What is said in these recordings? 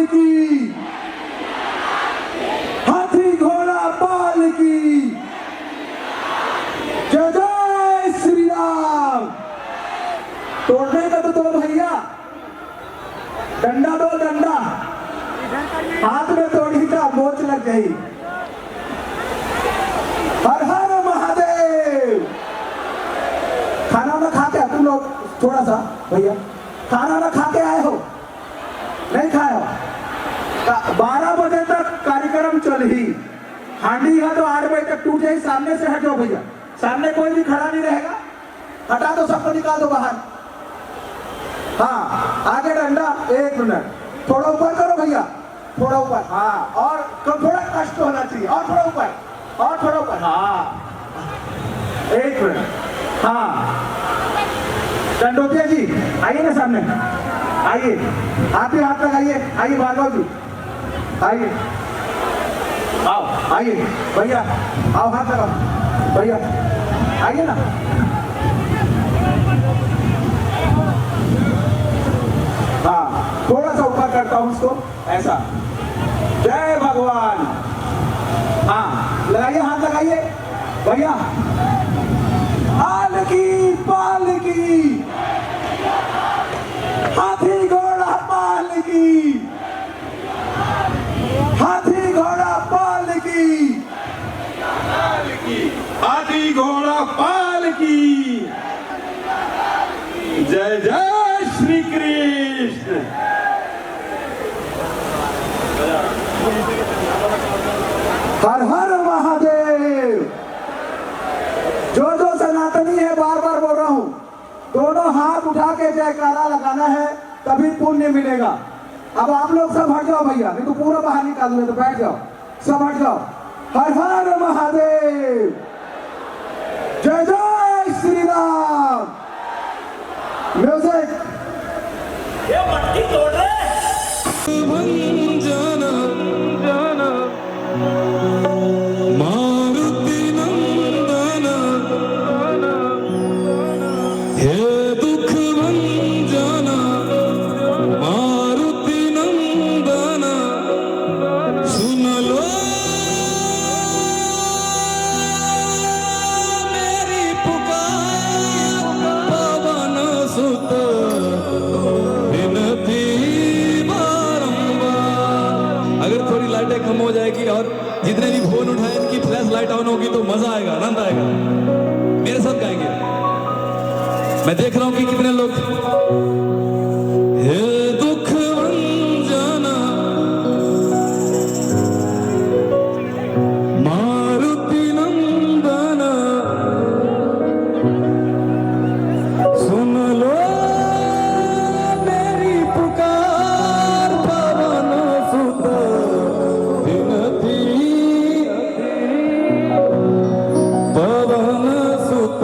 की, हाथी घोड़ा पाल की, जय जय श्री राम। तोड़ने का तो तोड़ भैया, डंडा दो डंडा, हाथ में तोड़ी का मोच लग गई। हर हर महादेव। खाना ना खा के तुम लोग थोड़ा सा भैया खाना ना खा के आए हो, नहीं खाए हो। 12 बजे तक कार्यक्रम चल ही, हांडी है तो 8 बजे तक टूट जाए। सामने से हटो भैया, सामने कोई भी खड़ा नहीं रहेगा, हटा दो, सबको निकाल दो बाहर। हाँ आगे डंडा, 1 मिनट, थोड़ा ऊपर करो भैया, थोड़ा ऊपर। हाँ और थोड़ा कष्ट होना चाहिए, और थोड़ा ऊपर, और थोड़ा ऊपर। हाँ 1 मिनट। हाँ चंडोतिया जी आइए ना सामने, आइए, हाथ पे हाथ लगाइए, आइए भार्गव जी आइए, आओ आइए भैया, आओ हाथ लगाओ भैया, आइए ना। हाँ थोड़ा सा ऊपर करता हूँ उसको, ऐसा। जय भगवान। हाँ लगाइए, हाथ लगाइए भैया। पाल की, हाथी घोड़ा पाल की, हाथी घोड़ा पाल की, हाथी घोड़ा पाल की। जय जय श्री कृष्ण। हर हर महादेव। जो सनातनी है, बार बार बोल रहा हूं, दोनों हाथ उठा के जयकारा लगाना है, तभी पुण्य मिलेगा। अब आप लोग सब हट जाओ भैया, नहीं तो पूरा बाहर निकाल दूंगे, तो बैठ जाओ, सब हट जाओ। हर हर महादेव, जय जय श्री राम। म्यूजिक। ये मट्टी तोड़ रहे कम हो जाएगी और जितने भी फोन उठाए इनकी फ्लैश लाइट ऑन होगी तो मजा आएगा, आनंद आएगा। मेरे साथ गाएंगे। मैं देख रहा हूं कि कितने लोग। हे दुख भंजना मारुति नंदना, सुन लो मेरी पुकार, पवन सुत पवन सुत।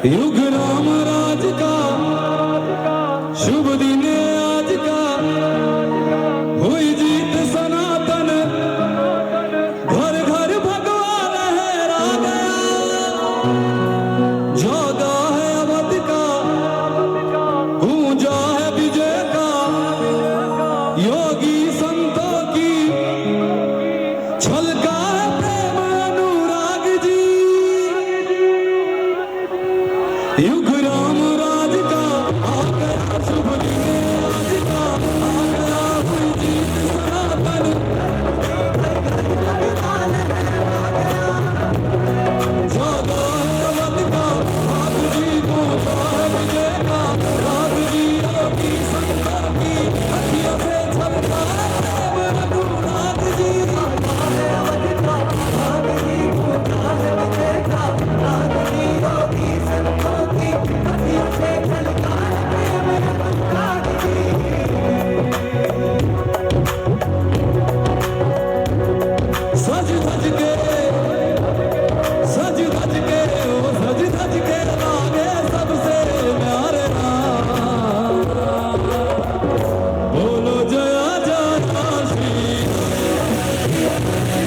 युग राम राज का शुभ दिन आज का, हुई जीत सनातन, घर घर भगवान लहरा गया। जागा है अवध का, गूंजा है विजय का, योगी संतों की छलका है प्रेम अनुराग जी। युग राम राज का आ गया शुभ दिन आज का, आ गया हुई जीत सनातन, जागा है अवध का, भाग जी गूंजा है विजय का, राग जी योगी संतों की अखियों से छलका है प्रेम अनुराग जी। सज धज के, सज धज के, ओ सज धज के लागे सबसे प्यारे राम। बोलो जया जया श्री जय श्री राम।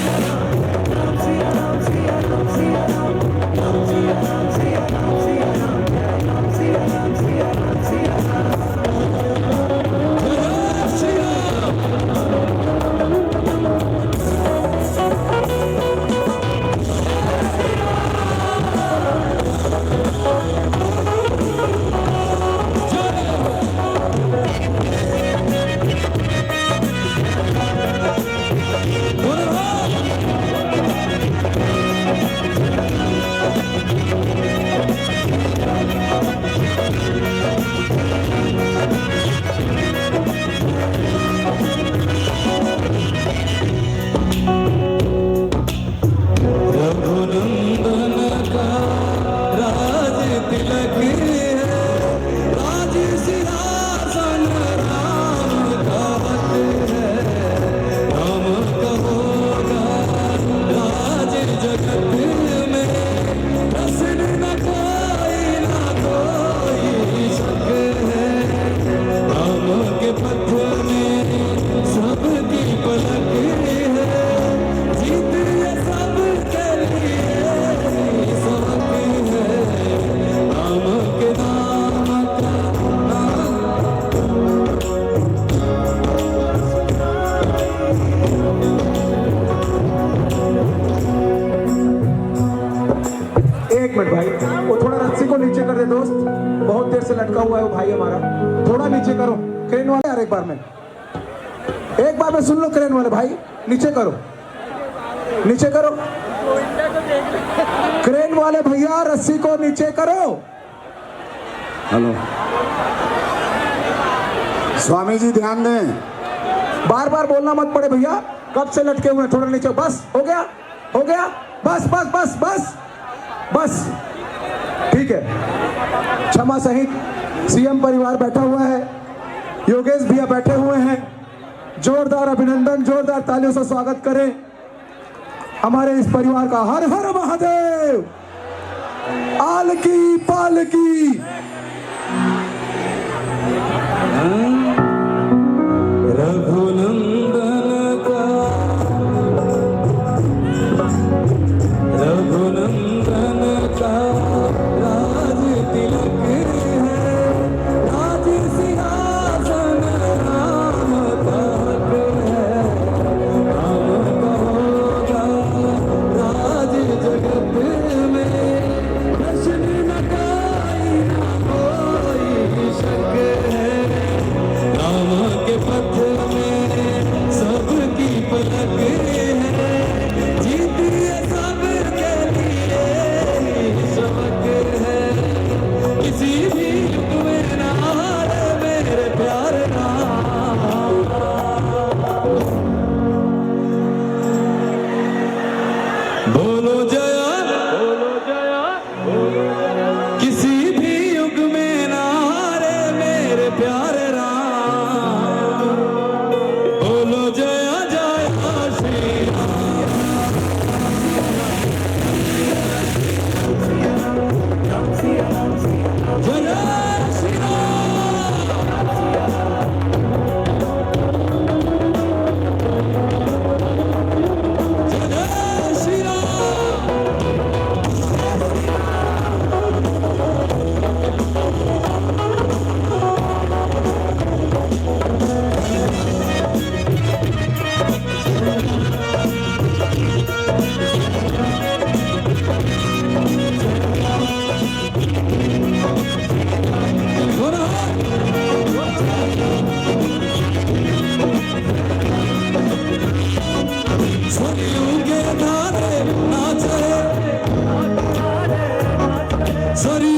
रघुनंदन का राज तिलक है, राज सिंहासन राम का हक है। राम का होगा राज जगत में, प्रश्न न कोई शक है। राम के पथ में सबकी पलक है, जीत ये सबके लिए सबक है। राम के नाम का नाम एक मिनट भाई, वो थोड़ा रस्सी को नीचे कर दे दोस्त, बहुत देर से लटका हुआ है वो भाई हमारा, थोड़ा नीचे करो। क्रेन वाले यार एक बार में सुन लो, क्रेन वाले भाई नीचे करो, नीचे करो। क्रेन वाले भैया रस्सी को नीचे करो। हेलो स्वामी जी ध्यान दें। बार बार बोलना मत पड़े भैया, कब से लटके हुए हैं, थोड़ा नीचे। बस हो गया, हो गया, बस बस बस बस बस, ठीक है। क्षमा सहित सीएम परिवार बैठा हुआ है, योगेश भैया बैठे हुए हैं। जोरदार अभिनंदन, जोरदार तालियों से स्वागत करें हमारे इस परिवार का। हर हर महादेव, आल की पाल की। रघुनंदन का, रघुनंदन का राज तिलक है, राज सिंहासन राम का हक है। राम का होगा राज जगत में, प्रश्न न कोई शक है। सारी